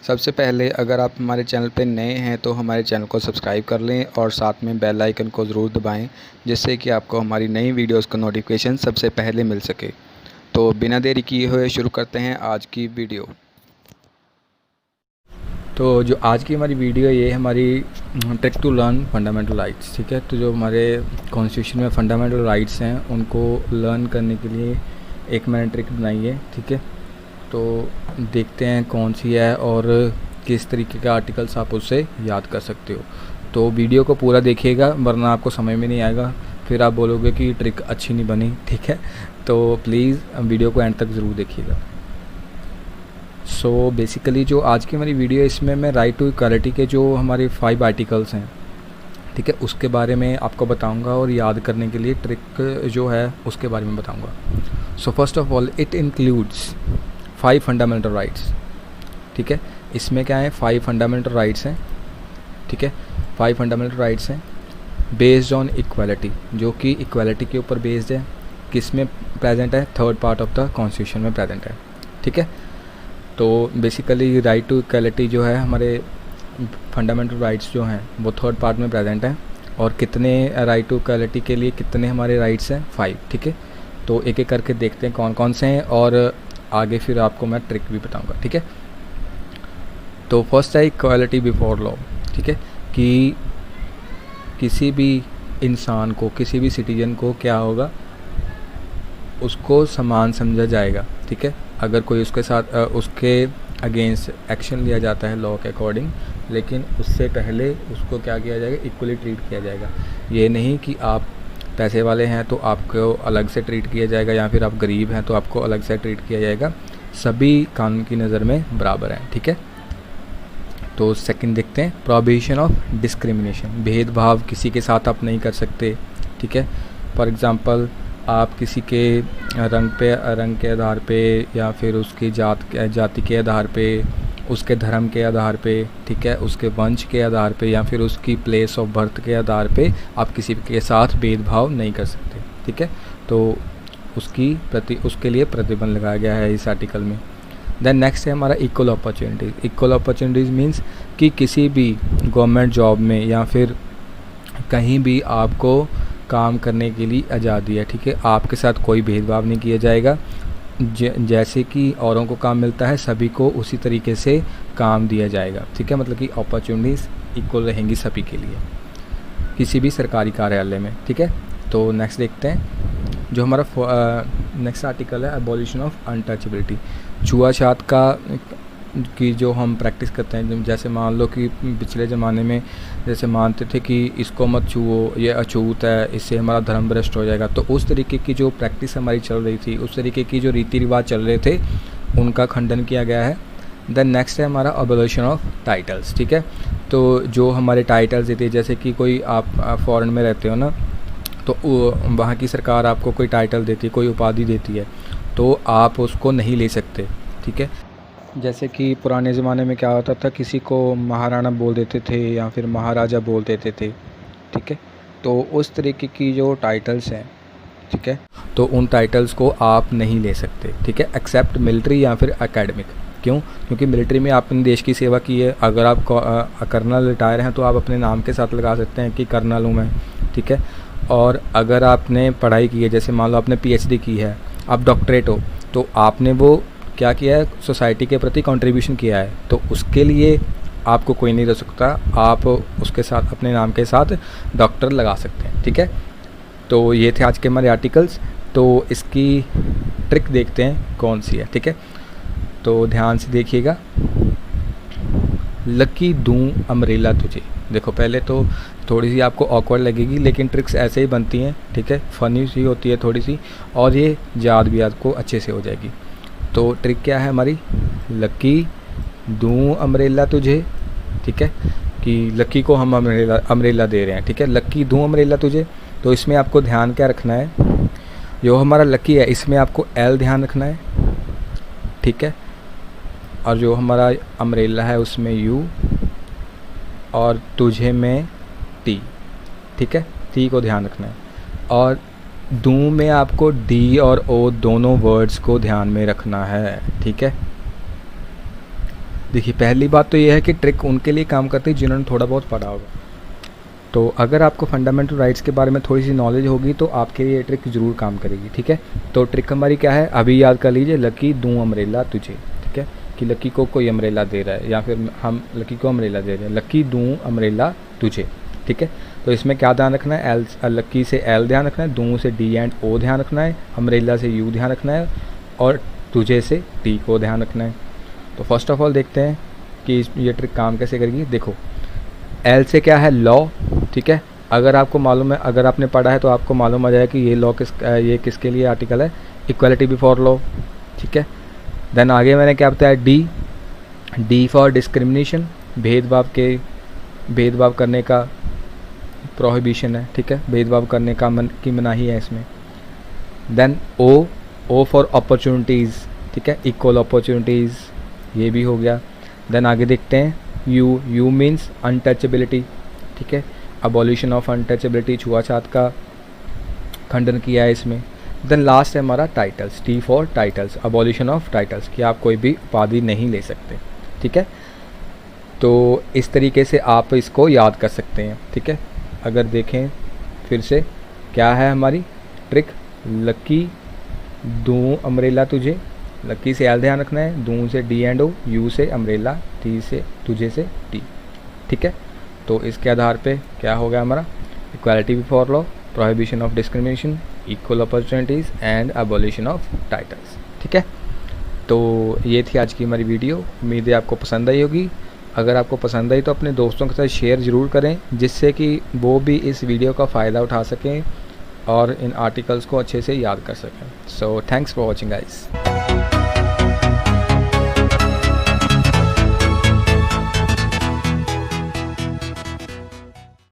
सबसे पहले अगर आप हमारे चैनल पे नए हैं तो हमारे चैनल को सब्सक्राइब कर लें और साथ में बेल आइकन को ज़रूर दबाएं, जिससे कि आपको हमारी नई वीडियोस का नोटिफिकेशन सबसे पहले मिल सके। तो बिना देरी किए हुए शुरू करते हैं आज की वीडियो। तो जो आज की हमारी वीडियो ये हमारी trick to learn fundamental rights, ठीक है। तो जो हमारे कॉन्स्टिट्यूशन में फंडामेंटल राइट्स हैं उनको लर्न करने के लिए एक मैंने ट्रिक बनाई है, ठीक है। तो देखते हैं कौन सी है और किस तरीके के आर्टिकल्स आप उससे याद कर सकते हो। तो वीडियो को पूरा देखिएगा वरना आपको समझ में नहीं आएगा, फिर आप बोलोगे कि ट्रिक अच्छी नहीं बनी, ठीक है। तो प्लीज़ वीडियो को एंड तक ज़रूर देखिएगा। सो बेसिकली जो आज की हमारी वीडियो है इसमें मैं राइट टू इक्वालिटी के जो हमारे 5 आर्टिकल्स हैं, ठीक है, उसके बारे में आपको बताऊंगा और याद करने के लिए ट्रिक जो है उसके बारे में बताऊंगा। So first of all it includes 5 fundamental rights, ठीक है। इसमें क्या है 5 फंडामेंटल राइट्स हैं, ठीक है। 5 फंडामेंटल राइट्स हैं बेस्ड ऑन इक्वालिटी, जो कि इक्वालिटी के ऊपर बेस्ड है। किस में प्रेजेंट है? Third part of the constitution में प्रेजेंट है, ठीक है। तो बेसिकली राइट टू इक्वालिटी जो है हमारे फंडामेंटल राइट्स जो हैं वो थर्ड पार्ट में प्रेजेंट हैं। और कितने राइट टू इक्वालिटी के लिए कितने हमारे राइट्स हैं? 5, ठीक है। तो एक एक करके देखते हैं कौन कौन से हैं और आगे फिर आपको मैं ट्रिक भी बताऊंगा, ठीक है। तो फर्स्ट है इक्वालिटी बिफोर लॉ, ठीक है, कि किसी भी इंसान को, किसी भी सिटीजन को क्या होगा, उसको समान समझा जाएगा, ठीक है। अगर कोई उसके साथ उसके अगेंस्ट एक्शन लिया जाता है लॉ के अकॉर्डिंग, लेकिन उससे पहले उसको क्या किया जाएगा? इक्वली ट्रीट किया जाएगा। ये नहीं कि आप पैसे वाले हैं तो आपको अलग से ट्रीट किया जाएगा या फिर आप गरीब हैं तो आपको अलग से ट्रीट किया जाएगा। सभी कानून की नज़र में बराबर हैं, ठीक है। तो सेकंड देखते हैं प्रोहिबिशन ऑफ डिस्क्रिमिनेशन। भेदभाव किसी के साथ आप नहीं कर सकते, ठीक है। फॉर एग्ज़ाम्पल आप किसी के रंग के आधार पे या फिर उसकी जाति के आधार पे, उसके धर्म के आधार पे, ठीक है, उसके वंश के आधार पे या फिर उसकी प्लेस ऑफ बर्थ के आधार पे आप किसी के साथ भेदभाव नहीं कर सकते, ठीक है। तो उसके लिए प्रतिबंध लगाया गया है इस आर्टिकल में। देन नेक्स्ट है हमारा equal opportunities. Equal opportunities means कि किसी भी गवर्नमेंट जॉब में या फिर कहीं भी आपको काम करने के लिए आज़ादी है, ठीक है। आपके साथ कोई भेदभाव नहीं किया जाएगा। जैसे कि औरों को काम मिलता है सभी को उसी तरीके से काम दिया जाएगा, ठीक है। मतलब कि अपॉर्चुनिटीज़ इक्वल रहेंगी सभी के लिए किसी भी सरकारी कार्यालय में, ठीक है। तो नेक्स्ट देखते हैं जो हमारा नेक्स्ट आर्टिकल है अबॉलिशन ऑफ अनटचेबिलिटी। छुआछूत की जो हम प्रैक्टिस करते हैं, जैसे मान लो कि पिछले ज़माने में जैसे मानते थे कि इसको मत छुओ, ये अछूत है, इससे हमारा धर्म भ्रष्ट हो जाएगा। तो उस तरीके की जो प्रैक्टिस हमारी चल रही थी, उस तरीके की जो रीति रिवाज चल रहे थे, उनका खंडन किया गया है। देन नेक्स्ट है हमारा अबॉलिशन ऑफ टाइटल्स, ठीक है। तो जो हमारे टाइटल्स देती है, जैसे कि कोई आप फॉरेन में रहते हो ना, तो वहाँ की सरकार आपको कोई टाइटल देती है, कोई उपाधि देती है, तो आप उसको नहीं ले सकते, ठीक है। जैसे कि पुराने ज़माने में क्या होता था, किसी को महाराणा बोल देते थे या फिर महाराजा बोल देते थे, ठीक है। तो उस तरीके की जो टाइटल्स हैं, ठीक है, तो उन टाइटल्स को आप नहीं ले सकते, ठीक है, एक्सेप्ट मिलिट्री या फिर एकेडमिक। क्यों? क्योंकि मिलिट्री में आपने देश की सेवा की है। अगर आप कर्नल रिटायर हैं तो आप अपने नाम के साथ लगा सकते हैं कि कर्नल हूँ मैं, ठीक है। और अगर आपने पढ़ाई की है, जैसे मान लो आपने PhD की है, आप डॉक्टरेट हो, तो आपने वो क्या किया है? सोसाइटी के प्रति कंट्रीब्यूशन किया है, तो उसके लिए आपको कोई नहीं रह सकता, आप उसके साथ अपने नाम के साथ डॉक्टर लगा सकते हैं, ठीक है। तो ये थे आज के हमारे आर्टिकल्स। तो इसकी ट्रिक देखते हैं कौन सी है, ठीक है। तो ध्यान से देखिएगा। लकी दूँ अम्ब्रेला तुझे। देखो पहले तो थोड़ी सी आपको ऑकवर्ड लगेगी, लेकिन ट्रिक्स ऐसे ही बनती हैं, ठीक है, फ़नी सी होती है थोड़ी सी, और ये याद भी आपको अच्छे से हो जाएगी। तो ट्रिक क्या है हमारी? लकी दूँ अम्ब्रेला तुझे, ठीक है, कि लकी को हम अम्ब्रेला दे रहे हैं, ठीक है। लकी दूँ अम्ब्रेला तुझे, तो इसमें आपको ध्यान क्या रखना है? जो हमारा लकी है इसमें आपको L ध्यान रखना है, ठीक है। और जो हमारा अम्ब्रेला है उसमें U और तुझे में T, ठीक है, T को ध्यान रखना है। और दूँ में आपको D और O दोनों वर्ड्स को ध्यान में रखना है, ठीक है। देखिए पहली बात तो ये है कि ट्रिक उनके लिए काम करती है जिन्होंने थोड़ा बहुत पढ़ा होगा। तो अगर आपको फंडामेंटल राइट्स के बारे में थोड़ी सी नॉलेज होगी तो आपके लिए ये ट्रिक ज़रूर काम करेगी, ठीक है। तो ट्रिक हमारी क्या है, अभी याद कर लीजिए, लकी दूँ अम्ब्रेला तुझे, ठीक है, कि लकी को कोई अम्ब्रेला दे रहा है या फिर हम लकी को अम्ब्रेला दे रहे हैं, लकी दूँ अम्ब्रेला तुझे, ठीक है। तो इसमें क्या ध्यान रखना है, एल, लकी से एल ध्यान रखना है, दूँ से डी एंड ओ ध्यान रखना है, अम्ब्रेला से यू ध्यान रखना है और तुझे से टी को ध्यान रखना है। तो फर्स्ट ऑफ ऑल देखते हैं कि ये ट्रिक काम कैसे करेगी। देखो एल से क्या है, लॉ, ठीक है। अगर आपको मालूम है, अगर आपने पढ़ा है तो आपको मालूम आ जाए कि ये लॉ ये किसके लिए आर्टिकल है, इक्वालिटी बिफोर लॉ, ठीक है। देन आगे मैंने क्या बताया, डी, डी फॉर डिस्क्रिमिनेशन, भेदभाव करने का प्रोहिबिशन है, ठीक है, भेदभाव करने का की मनाही है इसमें। Then O, O for opportunities, ठीक है, इक्वल अपॉर्चुनिटीज़, ये भी हो गया। देन आगे देखते हैं यू, यू मीन्स अनटचेबिलिटी, ठीक है, अबॉलिशन ऑफ अनटचेबिलिटी, छुआछूत का खंडन किया है इसमें। देन लास्ट है हमारा titles, T for titles, abolition of titles, कि आप कोई भी उपाधि नहीं ले सकते, ठीक है। तो इस तरीके से आप इसको याद कर सकते हैं, ठीक है। अगर देखें फिर से क्या है हमारी ट्रिक, लकी दूँ अम्ब्रेला तुझे, लकी से एल ध्यान रखना है, दूँ से डी एंड ओ, यू से अम्ब्रेला, टी से तुझे से टी, ठीक है। तो इसके आधार पे क्या हो गया हमारा, equality before law, prohibition of discrimination, equal opportunities and abolition of titles, ठीक है। तो ये थी आज की हमारी वीडियो, उम्मीद है आपको पसंद आई होगी। अगर आपको पसंद आई तो अपने दोस्तों के साथ शेयर ज़रूर करें, जिससे कि वो भी इस वीडियो का फ़ायदा उठा सकें और इन आर्टिकल्स को अच्छे से याद कर सकें। So thanks for watching guys.